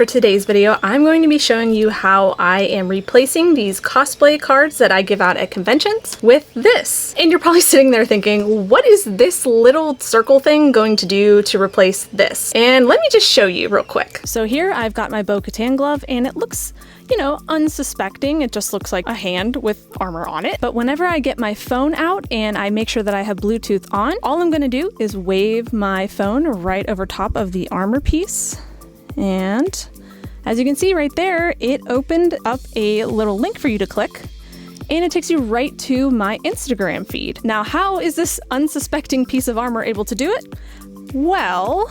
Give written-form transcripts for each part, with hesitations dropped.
For today's video, I'm going to be showing you how I am replacing these cosplay cards that I give out at conventions with this. And you're probably sitting there thinking, what is this little circle thing going to do to replace this? And let me just show you real quick. So here I've got my Bo-Katan glove and it looks, you know, unsuspecting. It just looks like a hand with armor on it. But whenever I get my phone out and I make sure that I have Bluetooth on, all I'm going to do is wave my phone right over top of the armor piece. And as you can see right there, it opened up a little link for you to click and it takes you right to my Instagram feed. Now, how is this unsuspecting piece of armor able to do it? Well,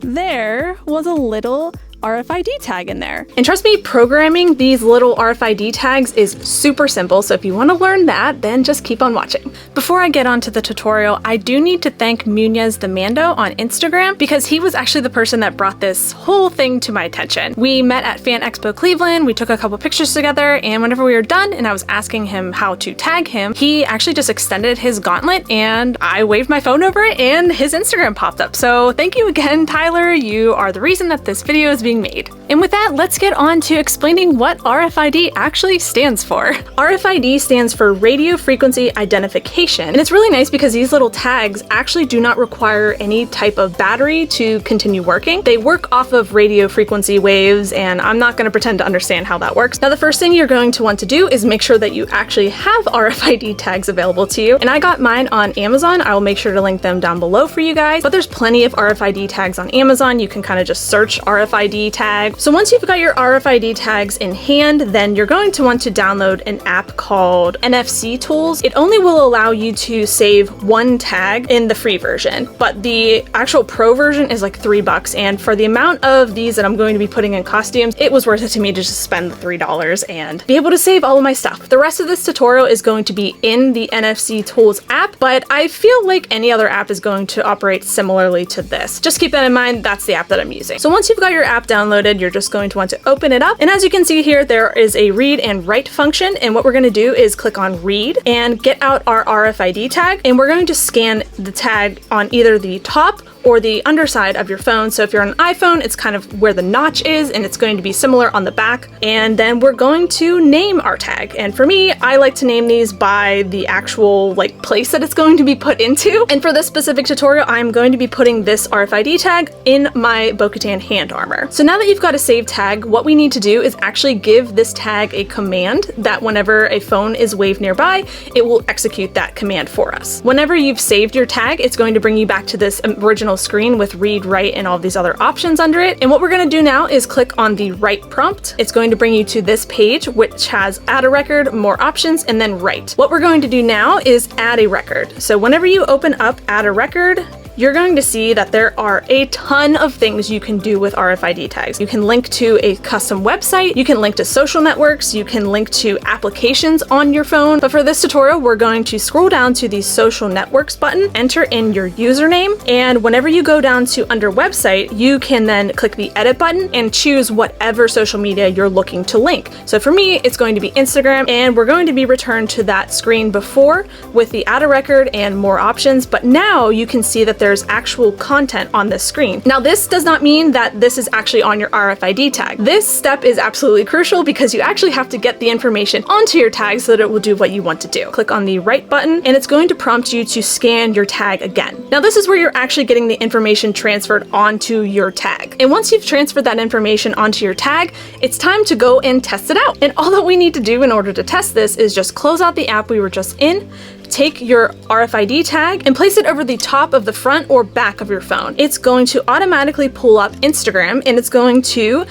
there was a little RFID tag in there. And trust me, programming these little RFID tags is super simple, so if you want to learn that, then just keep on watching. Before I get on to the tutorial, I do need to thank Munez the Mando on Instagram because he was actually the person that brought this whole thing to my attention. We met at Fan Expo Cleveland, we took a couple pictures together, and whenever we were done and I was asking him how to tag him, he actually just extended his gauntlet and I waved my phone over it and his Instagram popped up. So thank you again, Tyler. You are the reason that this video is being made. And with that, let's get on to explaining what RFID actually stands for. RFID stands for radio frequency identification, and it's really nice because these little tags actually do not require any type of battery to continue working. They work off of radio frequency waves, and I'm not going to pretend to understand how that works. Now, the first thing you're going to want to do is make sure that you actually have RFID tags available to you, and I got mine on Amazon. I will make sure to link them down below for you guys, but there's plenty of RFID tags on Amazon. You can kind of just search RFID tag. So once you've got your RFID tags in hand, then you're going to want to download an app called NFC Tools. It only will allow you to save one tag in the free version, but the actual pro version is like $3. And for the amount of these that I'm going to be putting in costumes, it was worth it to me to just spend the $3 and be able to save all of my stuff. The rest of this tutorial is going to be in the NFC Tools app, but I feel like any other app is going to operate similarly to this. Just keep that in mind, that's the app that I'm using. So once you've got your app downloaded, you're just going to want to open it up. And as you can see here, there is a read and write function. And what we're going to do is click on read and get out our RFID tag. And we're going to scan the tag on either the top or the underside of your phone. So if you're on an iPhone, it's kind of where the notch is and it's going to be similar on the back. And then we're going to name our tag. And for me, I like to name these by the actual place that it's going to be put into. And for this specific tutorial, I'm going to be putting this RFID tag in my Bo-Katan hand armor. So now that you've got a saved tag, what we need to do is actually give this tag a command that whenever a phone is waved nearby, it will execute that command for us. Whenever you've saved your tag, it's going to bring you back to this original screen with read, write, and all these other options under it. And what we're going to do now is click on the write prompt. It's going to bring you to this page, which has add a record, more options, and then write. What we're going to do now is add a record. So whenever you open up add a record, you're going to see that there are a ton of things you can do with RFID tags. You can link to a custom website, you can link to social networks, you can link to applications on your phone. But for this tutorial, we're going to scroll down to the social networks button, enter in your username, and whenever you go down to under website, you can then click the edit button and choose whatever social media you're looking to link. So for me, it's going to be Instagram, and we're going to be returned to that screen before with the add a record and more options, but now you can see that there's actual content on this screen. Now, this does not mean that this is actually on your RFID tag. This step is absolutely crucial because you actually have to get the information onto your tag so that it will do what you want to do. Click on the write button and it's going to prompt you to scan your tag again. Now, this is where you're actually getting the information transferred onto your tag. And once you've transferred that information onto your tag, it's time to go and test it out. And all that we need to do in order to test this is just close out the app we were just in, take your RFID tag and place it over the top of the front or back of your phone. It's going to automatically pull up Instagram and it's going to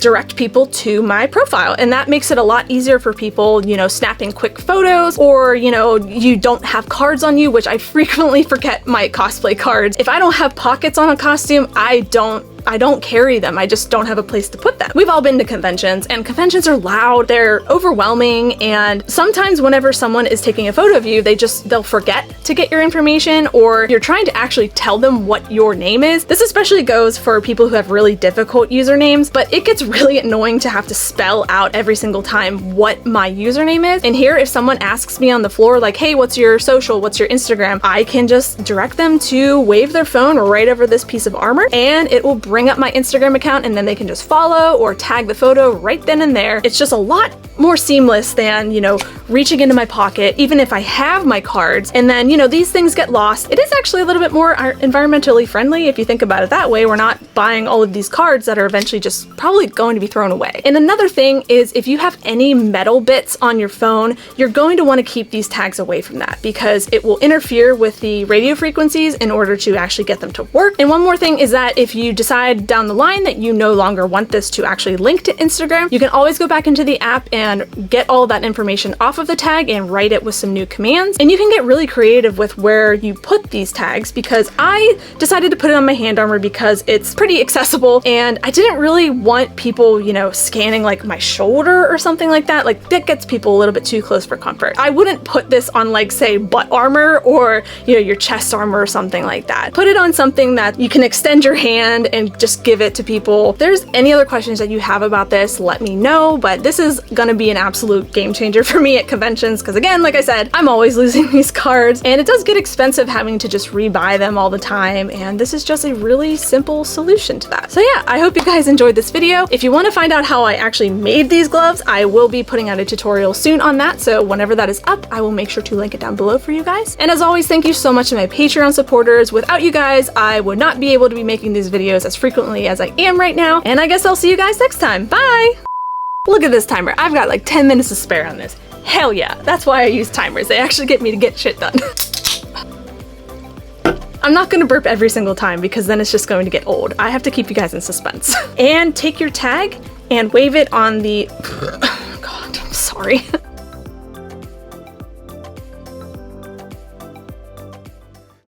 direct people to my profile. And that makes it a lot easier for people, you know, snapping quick photos, or, you know, you don't have cards on you, which I frequently forget my cosplay cards. If I don't have pockets on a costume, I don't carry them. I just don't have a place to put them. We've all been to conventions, and conventions are loud, they're overwhelming, and sometimes whenever someone is taking a photo of you, they'll forget to get your information, or you're trying to actually tell them what your name is. This especially goes for people who have really difficult usernames, but it gets really annoying to have to spell out every single time what my username is. And here, if someone asks me on the floor, like, hey, what's your social, what's your Instagram, I can just direct them to wave their phone right over this piece of armor, and it will bring bring up my Instagram account and then they can just follow or tag the photo right then and there. It's just a lot more seamless than, you know, reaching into my pocket, even if I have my cards, and then, you know, these things get lost. It is actually a little bit more environmentally friendly if you think about it that way. We're not buying all of these cards that are eventually just probably going to be thrown away. And another thing is, if you have any metal bits on your phone, you're going to want to keep these tags away from that because it will interfere with the radio frequencies in order to actually get them to work. And one more thing is that if you decide down the line that you no longer want this to actually link to Instagram, you can always go back into the app and get all that information off of the tag and write it with some new commands. And you can get really creative with where you put these tags, because I decided to put it on my hand armor because it's pretty accessible and I didn't really want people, you know, scanning like my shoulder or something like that. Like, that gets people a little bit too close for comfort. I wouldn't put this on, like, say, butt armor or, you know, your chest armor or something like that. Put it on something that you can extend your hand and just give it to people. If there's any other questions that you have about this, let me know, but this is gonna be an absolute game changer for me at conventions because, again, like I said, I'm always losing these cards and it does get expensive having to just rebuy them all the time, and this is just a really simple solution to that. So yeah, I hope you guys enjoyed this video. If you want to find out how I actually made these gloves, I will be putting out a tutorial soon on that, so whenever that is up, I will make sure to link it down below for you guys. And as always, thank you so much to my Patreon supporters. Without you guys, I would not be able to be making these videos as frequently as I am right now, and I guess I'll see you guys next time. Bye! Look at this timer. I've got like 10 minutes to spare on this. Hell yeah, that's why I use timers. They actually get me to get shit done. I'm not gonna burp every single time because then it's just going to get old. I have to keep you guys in suspense. And take your tag and wave it on the... God, I'm sorry.